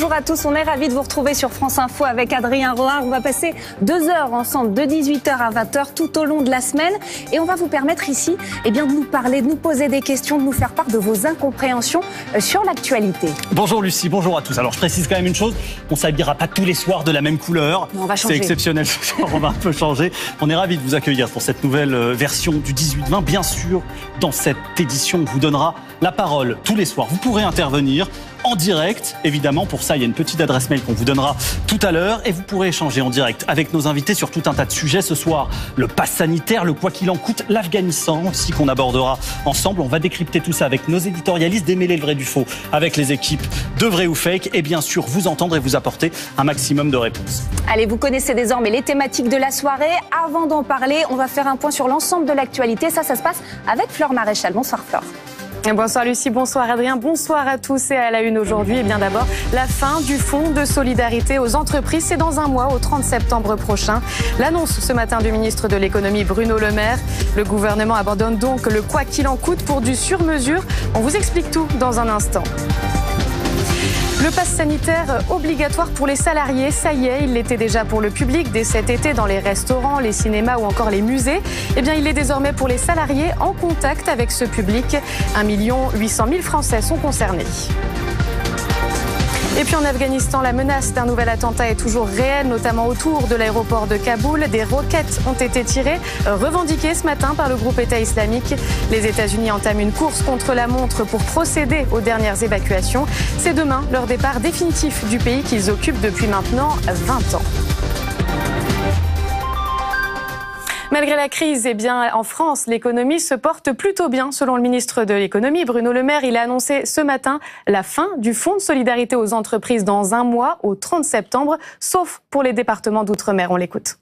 Bonjour à tous, on est ravis de vous retrouver sur France Info avec Adrien Rohard. On va passer 2 heures ensemble de 18h à 20h tout au long de la semaine et on va vous permettre ici de nous parler, de nous poser des questions, de nous faire part de vos incompréhensions sur l'actualité. Bonjour Lucie, bonjour à tous. Alors je précise quand même une chose, on ne s'habillera pas tous les soirs de la même couleur. On va changer. C'est exceptionnel ce soir, on va un peu changer. On est ravis de vous accueillir pour cette nouvelle version du 18-20. Bien sûr, dans cette édition, on vous donnera la parole tous les soirs. Vous pourrez intervenir en direct, évidemment. Pour ça, il y a une petite adresse mail qu'on vous donnera tout à l'heure. Et vous pourrez échanger en direct avec nos invités sur tout un tas de sujets. Ce soir, le pass sanitaire, le quoi qu'il en coûte, l'Afghanistan aussi qu'on abordera ensemble. On va décrypter tout ça avec nos éditorialistes, démêler le vrai du faux avec les équipes de Vrai ou Fake. Et bien sûr, vous entendre et vous apporter un maximum de réponses. Allez, vous connaissez désormais les thématiques de la soirée. Avant d'en parler, on va faire un point sur l'ensemble de l'actualité. Ça se passe avec Flore Maréchal. Bonsoir Flore. Bonsoir Lucie, bonsoir Adrien, bonsoir à tous et à la une aujourd'hui. Et bien d'abord, la fin du fonds de solidarité aux entreprises, c'est dans un mois, au 30 septembre prochain. L'annonce ce matin du ministre de l'économie Bruno Le Maire. Le gouvernement abandonne donc le quoi qu'il en coûte pour du sur-mesure. On vous explique tout dans un instant. Le pass sanitaire obligatoire pour les salariés, ça y est, il l'était déjà pour le public dès cet été dans les restaurants, les cinémas ou encore les musées. Eh bien, il est désormais pour les salariés en contact avec ce public. 1 800 000 Français sont concernés. Et puis en Afghanistan, la menace d'un nouvel attentat est toujours réelle, notamment autour de l'aéroport de Kaboul. Des roquettes ont été tirées, revendiquées ce matin par le groupe État islamique. Les États-Unis entament une course contre la montre pour procéder aux dernières évacuations. C'est demain leur départ définitif du pays qu'ils occupent depuis maintenant 20 ans. Malgré la crise, en France, l'économie se porte plutôt bien. Selon le ministre de l'économie, Bruno Le Maire, il a annoncé ce matin la fin du fonds de solidarité aux entreprises dans un mois, au 30 septembre, sauf pour les départements d'outre-mer. On l'écoute.